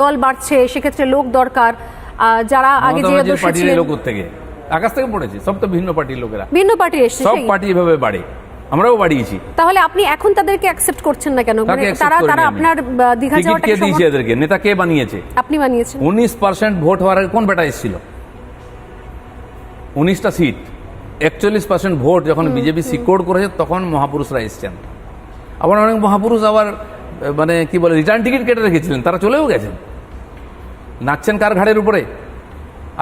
দল বাড়ছে, সেক্ষেত্রে লোক দরকার। যারা আগে যে পার্টির লোক থেকে আকাশ থেকে পড়েছে, সব তো ভিন্ন পার্টির লোকেরা, ভিন্ন পার্টি এসেছে, সব পার্টি এভাবে বাড়ে, আমরাও বাড়িয়েছি। তাহলে আপনি এখন তাদেরকে অ্যাকসেপ্ট করছেন না কেন? তারা আপনার দীঘা যাওয়াটা কে দিয়েছে এদেরকে? নেতা কে বানিয়েছে? আপনি বানিয়েছেন। 19% ভোট হওয়ার আগে কোন বেটা এসেছিল? 19টা সিট, 41% ভোট যখন বিজেপি সিকিউর করেছে তখন মহাপুরুষরা এসেছেন। আবার অনেক মহাপুরুষ আবার মানে কি বলে রিটার্ন টিকিট কেটে রেখেছিলেন, তারা চলেও গেছেন। নাচছেন কার ঘাড়ের উপরে?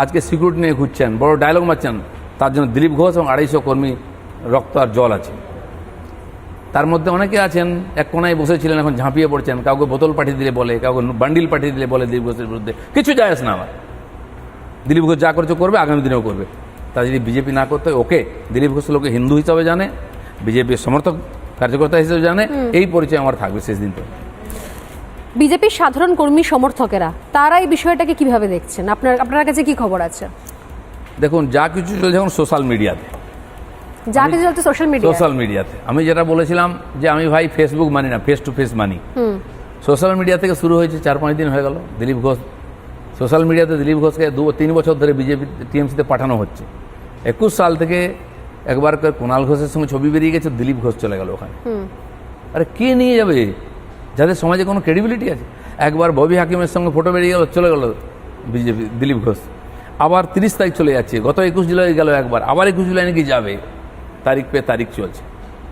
আজকে সিকিউরিটি নিয়ে ঘুরছেন, বড় ডায়লগ মারছেন। তার জন্য দিলীপ ঘোষ এবং 250 কর্মী রক্ত আর জল আছে। তার মধ্যে অনেকে আছেন এক কোনায় বসেছিলেন, এখন ঝাঁপিয়ে পড়ছেন। কাউকে বোতল পাঠিয়ে দিলে বলে, কাউকে বান্ডিল পাঠিয়ে দিলে বলে দিলীপ ঘোষের বিরুদ্ধে। কিছু যায় আসে না আমার। দিলীপ ঘোষ যা করছে করবে, আগামী দিনেও করবে। তা যদি বিজেপি না করতে হয়, ওকে দিলীপ ঘোষ লোকে হিন্দু হিসাবে জানে, বিজেপির সমর্থক কার্যকর্তা হিসেবে জানে, এই পরিচয় আমার থাকবে শেষ দিন। তো বিজেপির সাধারণ কর্মী সমর্থকেরা তারা এই বিষয়টাকে কিভাবে দেখছেন? আপনার কাছে কি খবর আছে? দেখুন, যা কিছু চলছে এখন সোশ্যাল মিডিয়াতে, যা কিছু চলছে সোশ্যাল মিডিয়াতে। আমি যেটা বলেছিলাম যে আমি ভাই ফেসবুক মানি না, face to face money. Social media থেকে শুরু হয়েছে, 4-5 দিন হয়ে গেল। দিলীপ ঘোষ সোশ্যাল মিডিয়াতে দিলীপ ঘোষকে 2-3 বছর ধরে বিজেপি টিএমসিতে পাঠানো হচ্ছে। 21 সাল থেকে একবার কুণাল ঘোষের সঙ্গে ছবি বেরিয়ে গেছে, দিলীপ ঘোষ চলে গেল ওখানে। আরে কে নিয়ে যাবে যাদের সমাজে কোনো ক্রেডিবিলিটি আছে? একবার ববি হাকিমের সঙ্গে ফটো বেরিয়ে গেল, চলে গেল বিজেপি দিলীপ ঘোষ। আবার 30 তারিখ চলে যাচ্ছে, গত 21 জুলাই গেল একবার, আবার 21 জুলাই নাকি যাবে। তারিখ পে তারিখ চলছে,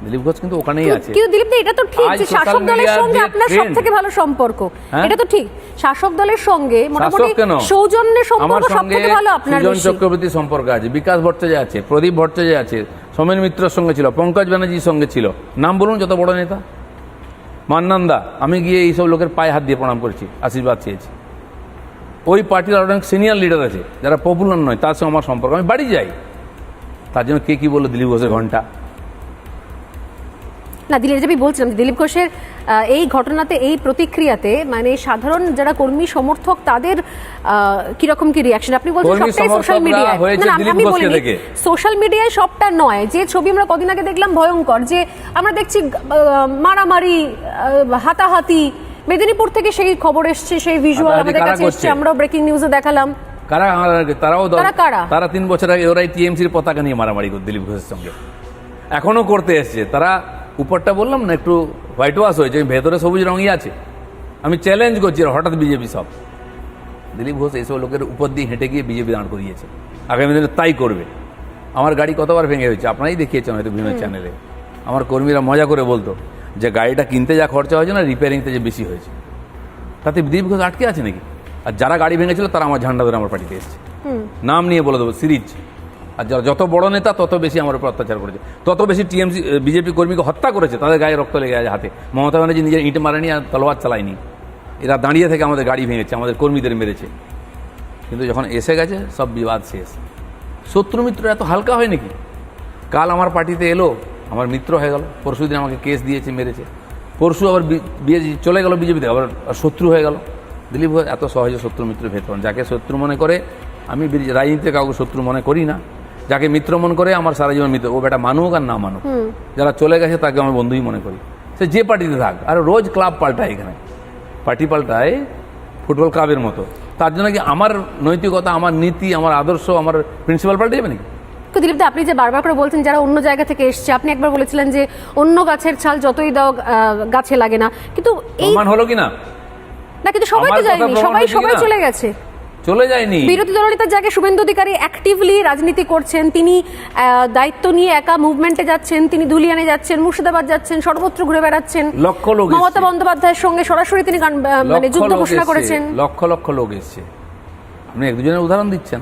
দিলীপ ঘোষ কিন্তু ওখানেই আছে। কিন্তু দিলীপ দা, এটা তো ঠিক যে শাসক দলের সঙ্গে আপনার সবথেকে ভালো সম্পর্ক, এটা তো ঠিক। শাসক দলের সঙ্গে মোটামুটি সৌজন্যের সম্পর্ক সবথেকে ভালো আপনার। সুজন চক্রবর্তীর সম্পর্ক আছে, বিকাশ ভট্টাচার্য আছে, প্রদীপ ভট্টাচার্য আছে, সোমেন মিত্রের সঙ্গে ছিল, পঙ্কজ ব্যানার্জির সঙ্গে ছিল। নাম বলুন যত বড় নেতা। মান্নান্দা, আমি গিয়ে এইসব লোকের পায়ে হাত দিয়ে প্রণাম করেছি, আশীর্বাদ চেয়েছি। ওই পার্টির আরো অনেক সিনিয়র লিডার আছে যারা পপুলার নয়, তার সঙ্গে আমার সম্পর্ক। আমি বাড়ি যাই, তার জন্য কে কি বললো দিলীপ ঘোষের ঘন্টা না। দিলীপ বলছিলাম দিলীপ ঘোষের এই ঘটনাতে, এই প্রতিক্রিয়াতে মানে সাধারণ যারা কর্মী সমর্থক তাদের কিরকম কি রিয়াকশন? আপনি বলছেন সবটাই সোশ্যাল মিডিয়ায়। আমি বলিনি সোশ্যাল মিডিয়ায় সবটা নয়। যে ছবি আমরা কদিন আগে দেখলাম ভয়ঙ্কর, যে আমরা দেখছি মারামারি, হাতাহাতি, মেদিনীপুর থেকে সেই খবর এসছে, সেই ভিজুয়াল আমাদের কাছে এসছে, আমরাও ব্রেকিং নিউজে দেখালাম। তারা 3 বছর আগে ওরাই টিএমসির পতাকা নিয়ে মারামারি করে দিলীপ ঘোষের সঙ্গে এখনো করতে এসছে। তারা উপরটা বললাম না একটু হোয়াইট ওয়াশ হয়েছে, ভেতরে সবুজ রঙই আছে। আমি চ্যালেঞ্জ করছি, হঠাৎ বিজেপি সব দিলীপ ঘোষ এইসব লোকের উপর দিয়ে হেঁটে গিয়ে বিজেপি দাঁড় করিয়েছে। আগামী দিনে তাই করবে। আমার গাড়ি কতবার ভেঙে হয়েছে, আপনারাই দেখিয়েছেন হয়তো বিভিন্ন চ্যানেলে। আমার কর্মীরা মজা করে বলতো যে গাড়িটা কিনতে যা খরচা হয়েছে না, রিপেয়ারিংতে যে বেশি হয়েছে। তাতে দিলীপ ঘোষ আটকে আছে নাকি? আর যারা গাড়ি ভেঙেছিল তারা আমার ঝান্ডা ধরে আমার পার্টিতে এসেছে, নাম নিয়ে বলে দেবো, সিরিজ। আর যারা যত বড় নেতা তত বেশি আমার উপর অত্যাচার করেছে, তত বেশি টিএমসি বিজেপি কর্মীকে হত্যা করেছে, তাদের গায়ে রক্ত লেগে আছে হাতে। মমতা ব্যানার্জি নিজের ইট মারেনি আর তলোয়ার চালায়নি, এরা দাঁড়িয়ে থেকে আমাদের গাড়ি ভেঙেছে, আমাদের কর্মীদের মেরেছে। কিন্তু যখন এসে গেছে সব বিবাদ শেষ। শত্রু মিত্র এত হালকা হয় নাকি? কাল আমার পার্টিতে এলো, আমার মিত্র হয়ে গেল। পরশু দিন আমাকে কেস দিয়েছে, মেরেছে। পরশু আবার বিয়ে চলে গেল বিজেপিতে, আবার শত্রু হয়ে গেল। দিলীপ ঘোষ এত সহজে শত্রু মিত্র ভেদ করেন। যাকে শত্রু মনে করে, আমি রাজনীতিতে কাউকে শত্রু মনে করি না। যাকে মিত্র মনে করে আমার সারা জীবন মিত্র, ও বেটা মানুক আর না মানুক। যারা চলে গেছে তাকে আমি বন্ধুই মনে করি, সে যে পার্টিতে থাক। আর রোজ ক্লাব পাল্টায়, এখানে পার্টি পাল্টায় ফুটবল ক্লাবের মতো। তার জন্য কি আমার নৈতিকতা, আমার নীতি, আমার আদর্শ, আমার প্রিন্সিপাল পাল্টে যাবে নাকি? দিলীপ দা, আপনি যে বারবার করে বলছেন যারা অন্য জায়গা থেকে এসছে, আপনি একবার বলেছিলেন যে অন্য গাছের ছাল যতই দাও গাছে লাগে না, কিন্তু প্রমাণ হলো কিনা? না, কিন্তু সবাই তো যায়নি, সবাই চলে গেছে। চলে যায়নি। বিরোধী দলনেতার জায়গায় শুভেন্দু অধিকারী অ্যাক্টিভলি রাজনীতি করছেন, তিনি দায়িত্ব নিয়ে একা মুভমেন্টে যাচ্ছেন, তিনি ধুলিয়ানে যাচ্ছেন, মুর্শিদাবাদ যাচ্ছেন, সর্বত্র ঘুরে বেড়াচ্ছেন। লক্ষ লোক, মমতা বন্দ্যোপাধ্যায়ের সঙ্গে সরাসরি তিনি মানে যুদ্ধ ঘোষণা করেছেন। লক্ষ লক্ষ লোক এসছে, আপনি এক দুজনের উদাহরণ দিচ্ছেন।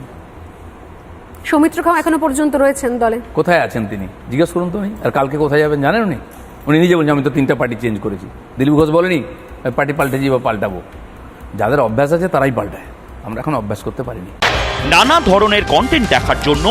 সৌমিত্র খাম এখনো পর্যন্ত রয়েছেন দলে। কোথায় আছেন তিনি জিজ্ঞেস করুন তো। আর কালকে কোথায় যাবেন জানেন উনি? উনি নিজে বলছেন আমি তো 3টা পার্টি চেঞ্জ করেছি। দিলীপ ঘোষ বলেনি পার্টি পাল্টেছি বা পাল্টাবো। যাদের অভ্যাস আছে তারাই পাল্টায়, আমরা এখন অভ্যাস করতে পারিনি। নানা ধরনের কন্টেন্ট দেখার জন্য